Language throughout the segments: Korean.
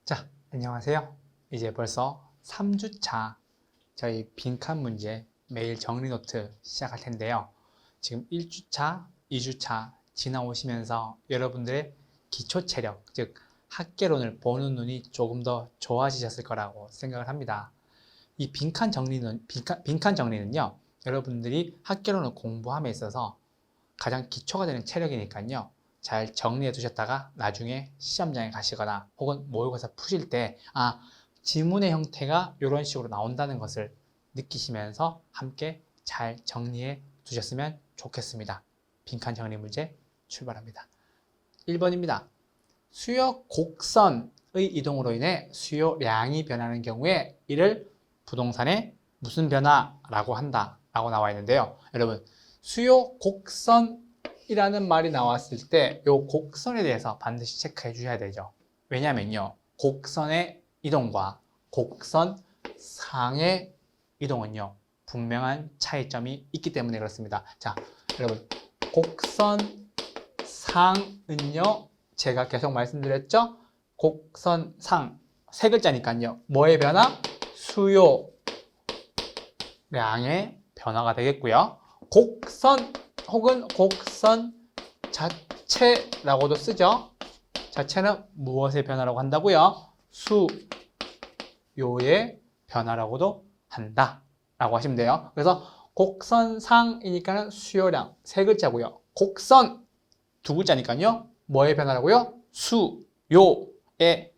자, 안녕하세요. 이제 벌써 3주차 저희 빈칸 문제 매일 정리 노트 시작할 텐데요. 지금 1주차, 2주차 지나오시면서 여러분들의 기초 체력, 즉 학개론을 보는 눈이 조금 더 좋아지셨을 거라고 생각을 합니다. 이 빈칸 정리는요, 여러분들이 학개론을 공부함에 있어서 가장 기초가 되는 체력이니까요. 잘 정리해 두셨다가 나중에 시험장에 가시거나 혹은 모의고사 푸실 때 지문의 형태가 이런 식으로 나온다는 것을 느끼시면서 함께 잘 정리해 두셨으면 좋겠습니다. 빈칸 정리 문제 출발합니다. 1번입니다. 수요 곡선의 이동으로 인해 수요량이 변하는 경우에 이를 부동산의 무슨 변화라고 한다 라고 나와 있는데요. 여러분, 수요 곡선 이라는 말이 나왔을 때 이 곡선에 대해서 반드시 체크해 주셔야 되죠. 왜냐면요, 곡선의 이동과 곡선상의 이동은요, 분명한 차이점이 있기 때문에 그렇습니다. 자, 여러분, 곡선상은요, 제가 계속 말씀드렸죠? 곡선상, 세 글자니까요. 뭐의 변화? 수요량의 변화가 되겠고요. 곡선 혹은 곡선 자체라고도 쓰죠. 자체는 무엇의 변화라고 한다고요? 수요의 변화라고도 한다 라고 하시면 돼요. 그래서 곡선상이니까는 수요량 세 글자고요. 곡선 두 글자니까요. 뭐의 변화라고요? 수요의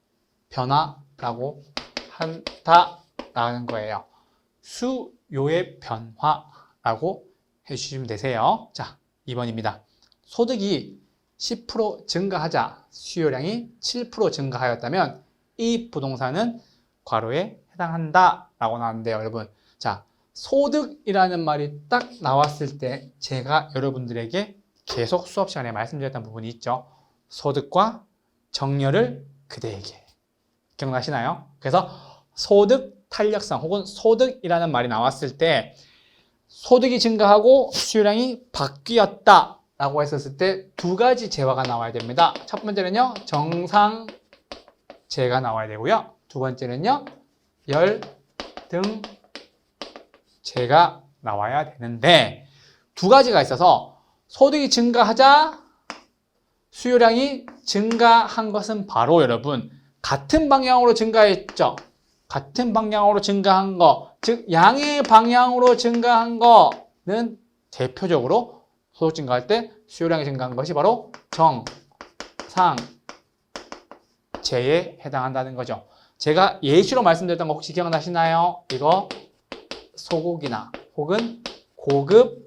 변화라고 한다라는 거예요. 수요의 변화라고 해주시면 되세요. 자, 2번입니다. 소득이 10% 증가하자 수요량이 7% 증가하였다면 이 부동산은 과로에 해당한다 라고 나왔는데요, 여러분. 자, 소득이라는 말이 딱 나왔을 때 제가 여러분들에게 계속 수업 시간에 말씀드렸던 부분이 있죠. 소득과 정렬을 그대에게. 기억나시나요? 그래서 소득 탄력성 혹은 소득이라는 말이 나왔을 때 소득이 증가하고 수요량이 바뀌었다 라고 했었을 때 두 가지 재화가 나와야 됩니다. 첫 번째는요, 정상재가 나와야 되고요. 두 번째는요, 열등재가 나와야 되는데 두 가지가 있어서 소득이 증가하자 수요량이 증가한 것은 바로 여러분 같은 방향으로 증가했죠. 같은 방향으로 증가한 거, 즉 양의 방향으로 증가한 거는 대표적으로 소득 증가할 때 수요량이 증가한 것이 바로 정상재에 해당한다는 거죠. 제가 예시로 말씀드렸던 거 혹시 기억나시나요? 이거 소고기나 혹은 고급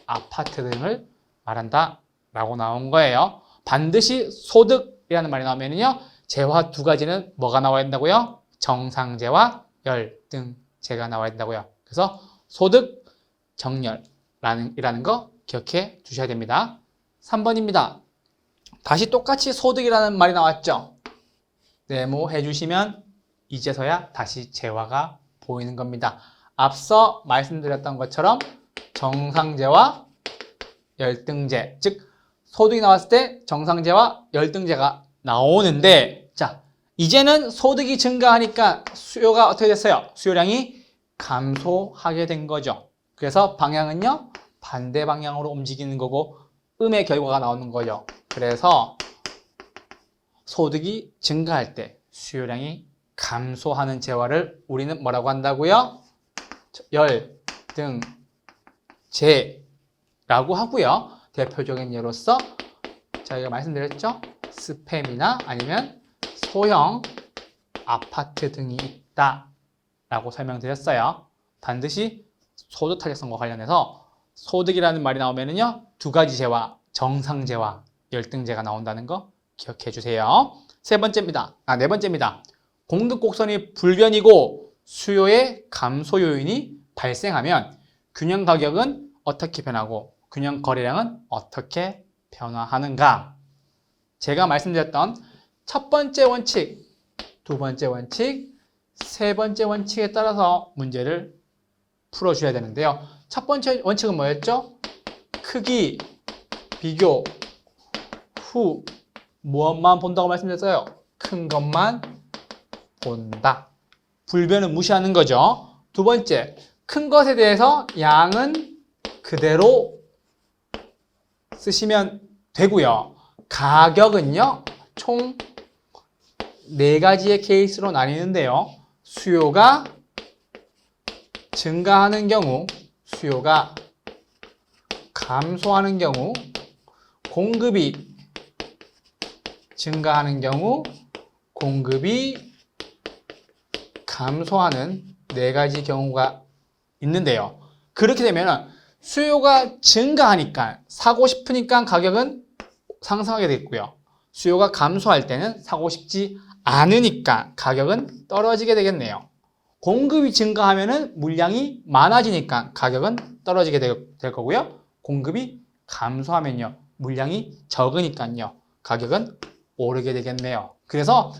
아파트 등을 말한다 라고 나온 거예요. 반드시 소득이라는 말이 나오면요, 재화 두 가지는 뭐가 나와야 된다고요? 정상재와 열등재가 나와야 된다고요. 그래서 소득, 정렬이라는 거 기억해 주셔야 됩니다. 3번입니다. 다시 똑같이 소득이라는 말이 나왔죠. 네모해 주시면 이제서야 다시 재화가 보이는 겁니다. 앞서 말씀드렸던 것처럼 정상재와 열등재, 즉 소득이 나왔을 때 정상재와 열등재가 나오는데, 자, 이제는 소득이 증가하니까 수요가 어떻게 됐어요? 수요량이 감소하게 된 거죠. 그래서 방향은요, 반대 방향으로 움직이는 거고 음의 결과가 나오는 거죠. 그래서 소득이 증가할 때 수요량이 감소하는 재화를 우리는 뭐라고 한다고요? 열등재라고 하고요. 대표적인 예로서 저희가 말씀드렸죠? 스팸이나 아니면 소형 아파트 등이 있다 라고 설명드렸어요. 반드시 소득 탄력성과 관련해서 소득이라는 말이 나오면은요, 두 가지 재화, 정상재와 열등재가 나온다는 거 기억해 주세요. 네 번째입니다. 공급 곡선이 불변이고 수요의 감소 요인이 발생하면 균형 가격은 어떻게 변하고 균형 거래량은 어떻게 변화하는가? 제가 말씀드렸던 첫 번째 원칙, 두 번째 원칙, 세 번째 원칙에 따라서 문제를 풀어줘야 되는데요. 첫 번째 원칙은 뭐였죠? 크기, 비교, 후, 무엇만 본다고 말씀드렸어요? 큰 것만 본다. 불변은 무시하는 거죠. 두 번째, 큰 것에 대해서 양은 그대로 쓰시면 되고요. 가격은요, 총 4가지의 케이스로 나뉘는데요. 수요가 증가하는 경우, 수요가 감소하는 경우, 공급이 증가하는 경우, 공급이 감소하는 4가지 경우가 있는데요. 그렇게 되면 수요가 증가하니까 사고 싶으니까 가격은 상승하게 되겠고요. 수요가 감소할 때는 사고 싶지 않으니까 가격은 떨어지게 되겠네요. 공급이 증가하면은 물량이 많아지니까 가격은 떨어지게 될 거고요. 공급이 감소하면요, 물량이 적으니까요, 가격은 오르게 되겠네요. 그래서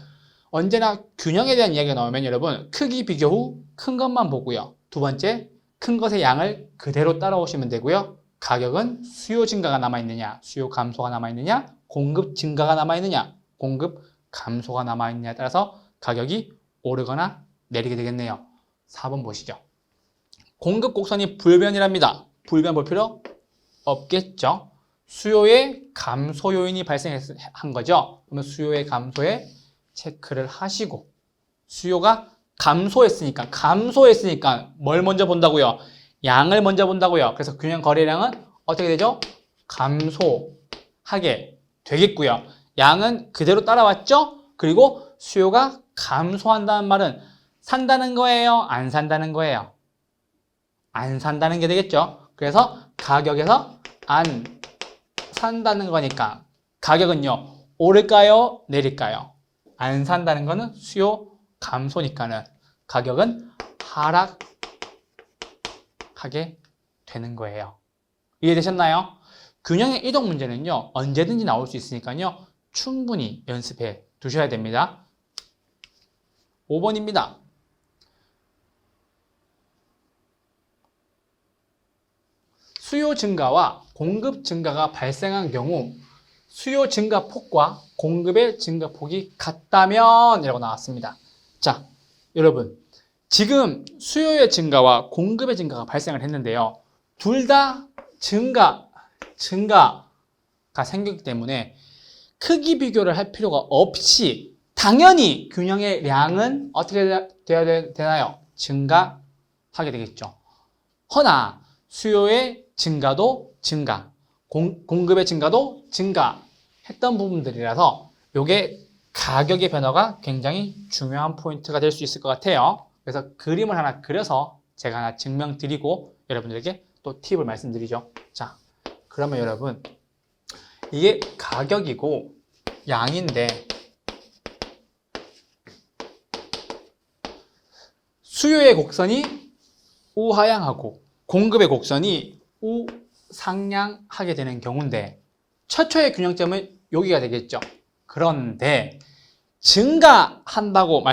언제나 균형에 대한 이야기가 나오면 여러분, 크기 비교 후 큰 것만 보고요. 두 번째, 큰 것의 양을 그대로 따라오시면 되고요. 가격은 수요 증가가 남아있느냐, 수요 감소가 남아있느냐, 공급 증가가 남아있느냐, 공급 감소가 남아있느냐에 따라서 가격이 오르거나 내리게 되겠네요. 4번 보시죠. 공급 곡선이 불변이랍니다. 불변 볼 필요 없겠죠. 수요의 감소 요인이 발생한 거죠. 그러면 수요의 감소에 체크를 하시고, 수요가 감소했으니까 뭘 먼저 본다고요? 양을 먼저 본다고요. 그래서 균형 거래량은 어떻게 되죠? 감소하게 되겠고요. 양은 그대로 따라왔죠? 그리고 수요가 감소한다는 말은 산다는 거예요? 안 산다는 거예요? 안 산다는 게 되겠죠? 그래서 가격에서 안 산다는 거니까 가격은요, 오를까요? 내릴까요? 안 산다는 거는 수요 감소니까는 가격은 하락하게 되는 거예요. 이해되셨나요? 균형의 이동 문제는요, 언제든지 나올 수 있으니까요, 충분히 연습해 두셔야 됩니다. 5번입니다. 수요 증가와 공급 증가가 발생한 경우 수요 증가폭과 공급의 증가폭이 같다면 이라고 나왔습니다. 자, 여러분, 지금 수요의 증가와 공급의 증가가 발생을 했는데요. 둘 다 증가가 생겼기 때문에 크기 비교를 할 필요가 없이 당연히 균형의 양은 어떻게 되어야 되나요? 증가하게 되겠죠. 허나 수요의 증가도 증가, 공급의 증가도 증가했던 부분들이라서 이게 가격의 변화가 굉장히 중요한 포인트가 될 수 있을 것 같아요. 그래서 그림을 하나 그려서 제가 하나 증명드리고 여러분들에게 또 팁을 말씀드리죠. 자, 그러면 여러분, 이게 가격이고 양인데 수요의 곡선이 우하향하고 공급의 곡선이 우상향하게 되는 경우인데 최초의 균형점은 여기가 되겠죠. 그런데 증가한다고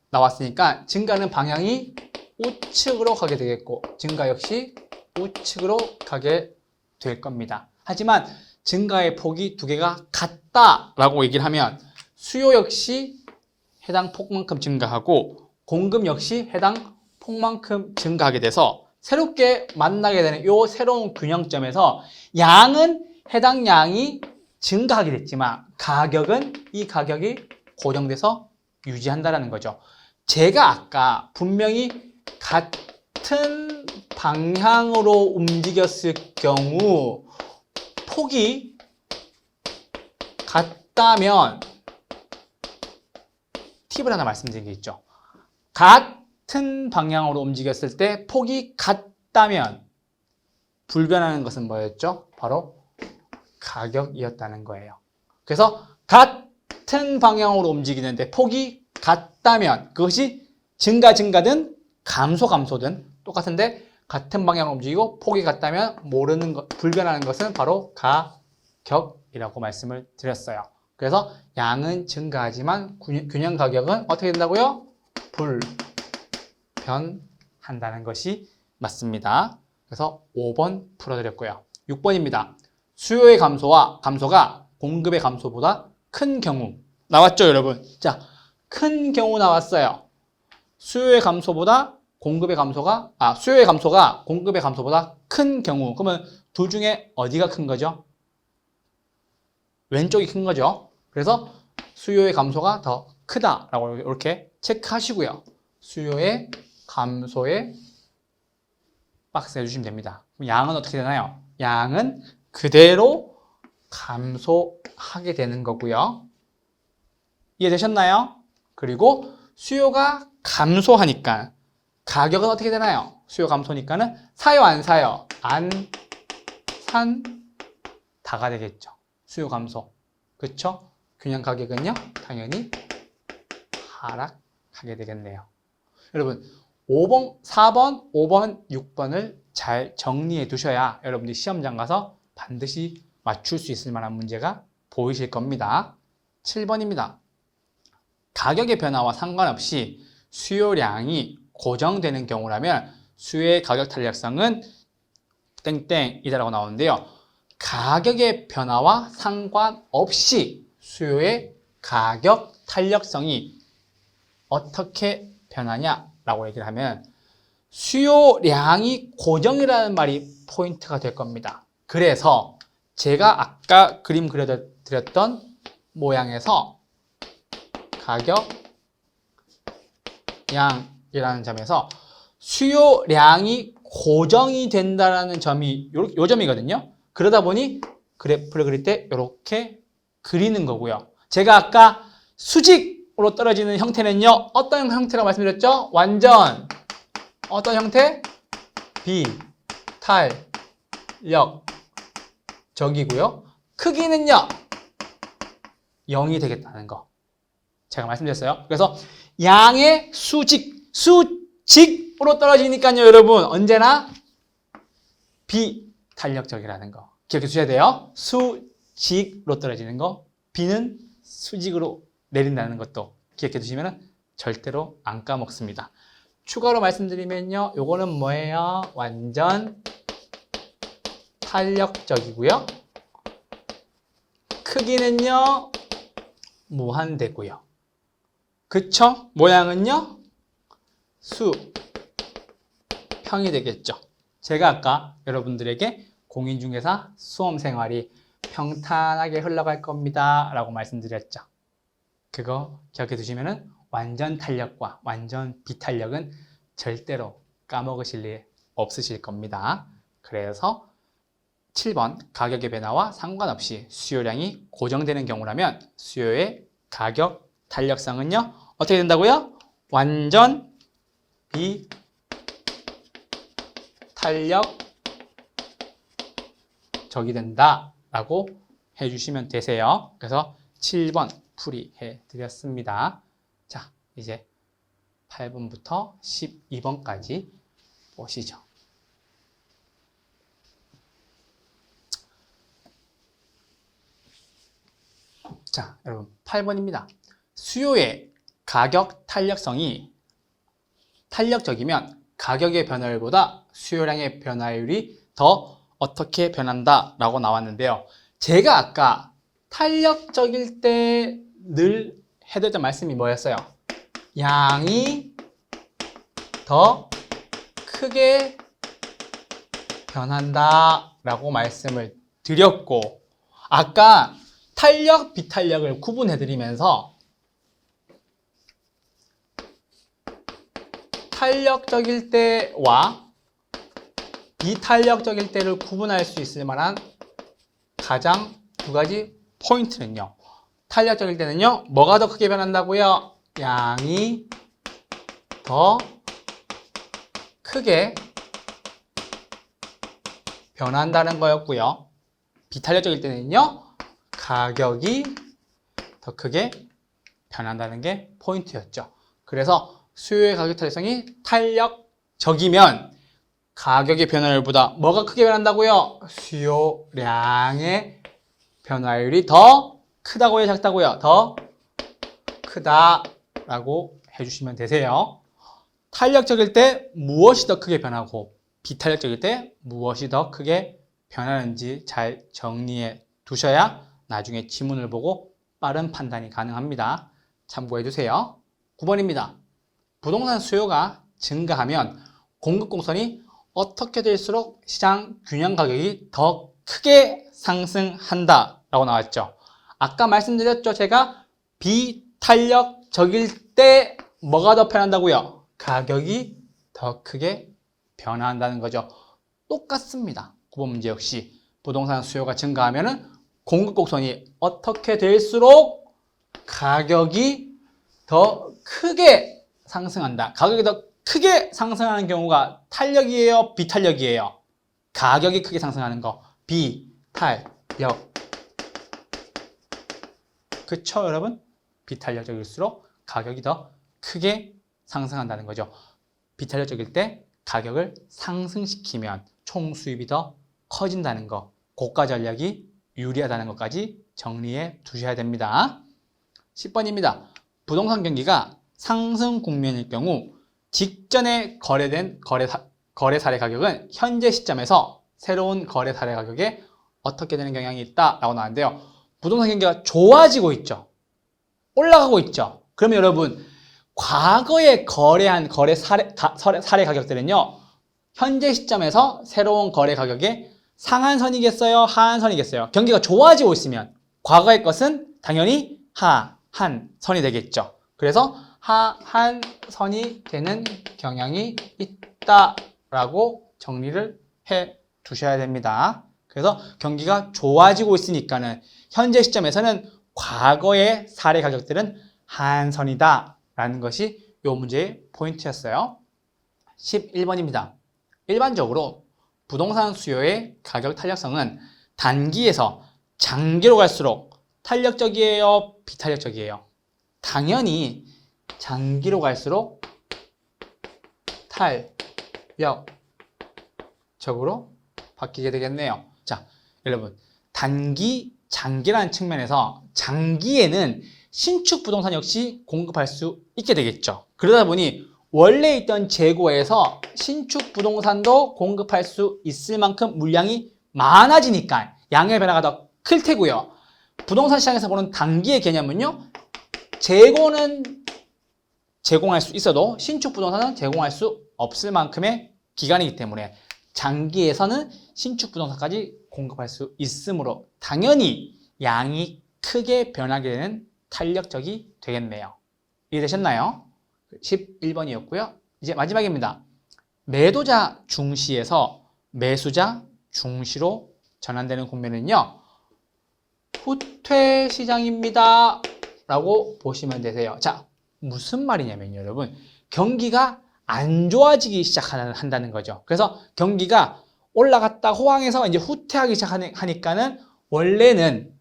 나왔으니까 증가는 방향이 우측으로 가게 되겠고 증가 역시 우측으로 가게 될 겁니다. 하지만 증가의 폭이 두 개가 같다라고 얘기를 하면 수요 역시 해당 폭만큼 증가하고 공급 역시 해당 폭만큼 증가하게 돼서 새롭게 만나게 되는 이 새로운 균형점에서 양은 해당 양이 증가하게 됐지만 이 가격이 고정돼서 유지한다는 거죠. 제가 아까 분명히 같은 방향으로 움직였을 경우 폭이 같다면 팁을 하나 말씀드린 게 있죠. 같은 방향으로 움직였을 때 폭이 같다면 불변하는 것은 뭐였죠? 바로 가격이었다는 거예요. 그래서 같은 방향으로 움직이는데 폭이 같다면 그것이 증가든 감소든 똑같은데 같은 방향으로 움직이고 폭이 같다면 불변하는 것은 바로 가격이라고 말씀을 드렸어요. 그래서 양은 증가하지만 균형 가격은 어떻게 된다고요? 불변한다는 것이 맞습니다. 그래서 5번 풀어드렸고요. 6번입니다. 수요의 감소가 공급의 감소보다 큰 경우 나왔죠, 여러분? 자, 큰 경우 나왔어요. 수요의 감소가 공급의 감소가 공급의 감소보다 큰 경우. 그러면 둘 중에 어디가 큰 거죠? 왼쪽이 큰 거죠. 그래서 수요의 감소가 더 크다라고 이렇게 체크하시고요. 수요의 감소에 박스 해주시면 됩니다. 그럼 양은 어떻게 되나요? 양은 그대로 감소하게 되는 거고요. 이해되셨나요? 그리고 수요가 감소하니까 가격은 어떻게 되나요? 수요 감소니까는 사요, 안 사요? 안 산, 다가 되겠죠. 수요 감소. 그쵸? 균형 가격은요, 당연히 하락하게 되겠네요. 여러분, 5번, 4번, 5번, 6번을 잘 정리해 두셔야 여러분들이 시험장 가서 반드시 맞출 수 있을 만한 문제가 보이실 겁니다. 7번입니다. 가격의 변화와 상관없이 수요량이 고정되는 경우라면 수요의 가격 탄력성은 땡땡이다라고 나오는데요. 가격의 변화와 상관없이 수요의 가격 탄력성이 어떻게 변하냐라고 얘기를 하면 수요량이 고정이라는 말이 포인트가 될 겁니다. 그래서 제가 아까 그림 그려드렸던 모양에서 가격, 양이라는 점에서 수요량이 고정이 된다는 점이 요 점이거든요. 그러다 보니 그래프를 그릴 때 이렇게 그리는 거고요. 제가 아까 수직으로 떨어지는 형태는요. 어떤 형태라고 말씀드렸죠? 완전 어떤 형태? 비탄력적이고요. 크기는요. 0이 되겠다는 거. 제가 말씀드렸어요. 그래서 양의 수직으로 떨어지니까요. 여러분 언제나 비탄력적이라는 거 기억해 주셔야 돼요. 수직으로 떨어지는 거, 비는 수직으로 내린다는 것도 기억해 두시면 절대로 안 까먹습니다. 추가로 말씀드리면요. 요거는 뭐예요? 완전 탄력적이고요. 크기는요. 무한대고요. 그쵸? 모양은요? 수평이 되겠죠. 제가 아까 여러분들에게 공인중개사 수험생활이 평탄하게 흘러갈 겁니다 라고 말씀드렸죠. 그거 기억해 두시면 완전 탄력과 완전 비탄력은 절대로 까먹으실 일 없으실 겁니다. 그래서 7번 가격의 변화와 상관없이 수요량이 고정되는 경우라면 수요의 가격 탄력성은요 어떻게 된다고요? 완전 비탄력적이 된다 라고 해주시면 되세요. 그래서 7번 풀이해 드렸습니다. 자, 이제 8번부터 12번까지 보시죠. 자, 여러분 8번입니다. 수요의 가격 탄력성이 탄력적이면 가격의 변화율보다 수요량의 변화율이 더 어떻게 변한다 라고 나왔는데요. 제가 아까 탄력적일 때 늘 해드렸던 말씀이 뭐였어요? 양이 더 크게 변한다 라고 말씀을 드렸고 아까 탄력, 비탄력을 구분해드리면서 탄력적일 때와 비탄력적일 때를 구분할 수 있을 만한 가장 두 가지 포인트는요. 탄력적일 때는요. 뭐가 더 크게 변한다고요? 양이 더 크게 변한다는 거였고요. 비탄력적일 때는요. 가격이 더 크게 변한다는 게 포인트였죠. 그래서 수요의 가격 탄력성이 탄력적이면 가격의 변화율보다 뭐가 크게 변한다고요? 수요량의 변화율이 더 크다고요? 작다고요? 더 크다라고 해주시면 되세요. 탄력적일 때 무엇이 더 크게 변하고 비탄력적일 때 무엇이 더 크게 변하는지 잘 정리해 두셔야 나중에 지문을 보고 빠른 판단이 가능합니다. 참고해 주세요. 9번입니다. 부동산 수요가 증가하면 공급 곡선이 어떻게 될수록 시장 균형 가격이 더 크게 상승한다 라고 나왔죠. 아까 말씀드렸죠. 제가 비탄력적일 때 뭐가 더 변한다고요? 가격이 더 크게 변화한다는 거죠. 똑같습니다. 9번 문제 역시 부동산 수요가 증가하면 공급 곡선이 어떻게 될수록 가격이 더 크게 상승한다. 가격이 더 크게 상승하는 경우가 탄력이에요? 비탄력이에요? 가격이 크게 상승하는 거. 비탄력. 그쵸, 여러분? 비탄력적일수록 가격이 더 크게 상승한다는 거죠. 비탄력적일 때 가격을 상승시키면 총 수입이 더 커진다는 거. 고가 전략이 유리하다는 것까지 정리해 두셔야 됩니다. 10번입니다. 부동산 경기가 상승 국면일 경우 직전에 거래된 거래 사례 가격은 현재 시점에서 새로운 거래 사례 가격에 어떻게 되는 경향이 있다라고 나왔는데요. 부동산 경기가 좋아지고 있죠. 올라가고 있죠. 그러면 여러분 과거에 거래한 거래 사례 가격들은요. 현재 시점에서 새로운 거래 가격에 상한선이겠어요? 하한선이겠어요? 경기가 좋아지고 있으면 과거의 것은 당연히 하한선이 되겠죠. 그래서 하한선이 되는 경향이 있다라고 정리를 해 두셔야 됩니다. 그래서 경기가 좋아지고 있으니까는 현재 시점에서는 과거의 사례 가격들은 하한선이다 라는 것이 이 문제의 포인트였어요. 11번입니다. 일반적으로 부동산 수요의 가격 탄력성은 단기에서 장기로 갈수록 탄력적이에요? 비탄력적이에요? 당연히 장기로 갈수록 탄력적으로 바뀌게 되겠네요. 자, 여러분 단기, 장기라는 측면에서 장기에는 신축 부동산 역시 공급할 수 있게 되겠죠. 그러다 보니 원래 있던 재고에서 신축 부동산도 공급할 수 있을 만큼 물량이 많아지니까 양의 변화가 더 클 테고요. 부동산 시장에서 보는 단기의 개념은요. 재고는 제공할 수 있어도 신축 부동산은 제공할 수 없을 만큼의 기간이기 때문에 장기에서는 신축 부동산까지 공급할 수 있으므로 당연히 양이 크게 변하게 되는 탄력적이 되겠네요. 이해되셨나요? 11번이었고요. 이제 마지막입니다. 매도자 중시에서 매수자 중시로 전환되는 국면은요. 후퇴 시장입니다. 라고 보시면 되세요. 자, 무슨 말이냐면 여러분 경기가 안 좋아지기 시작한다는 거죠. 그래서 경기가 올라갔다 호황해서 이제 후퇴하기 시작하니까는 원래는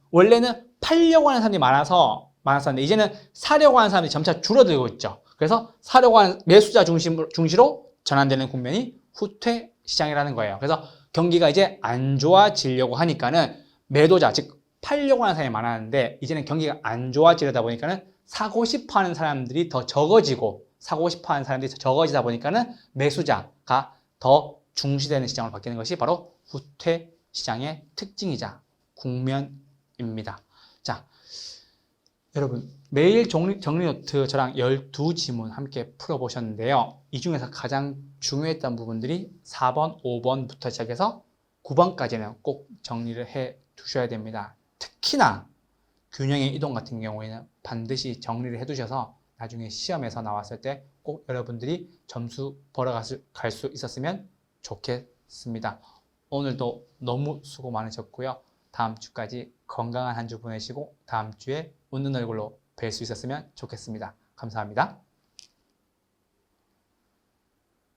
팔려고 하는 사람들이 많았었는데 이제는 사려고 하는 사람들이 점차 줄어들고 있죠. 그래서 사려고 하는 매수자 중시로 전환되는 국면이 후퇴 시장이라는 거예요. 그래서 경기가 이제 안 좋아지려고 하니까는 매도자, 즉 팔려고 하는 사람이 많았는데 이제는 경기가 안 좋아지려다 보니까는 사고 싶어 하는 사람들이 더 적어지고 사고 싶어 하는 사람들이 더 적어지다 보니까는 매수자가 더 중시되는 시장으로 바뀌는 것이 바로 후퇴 시장의 특징이자 국면입니다. 자, 여러분 매일 정리 노트 저랑 12지문 함께 풀어보셨는데요. 이 중에서 가장 중요했던 부분들이 4번, 5번부터 시작해서 9번까지는 꼭 정리를 해 두셔야 됩니다. 특히나 균형의 이동 같은 경우에는 반드시 정리를 해 두셔서 나중에 시험에서 나왔을 때 꼭 여러분들이 점수 벌어갈 수 있었으면 좋겠습니다. 오늘도 너무 수고 많으셨고요. 다음 주까지 건강한 한 주 보내시고 다음 주에 웃는 얼굴로 뵐 수 있었으면 좋겠습니다. 감사합니다.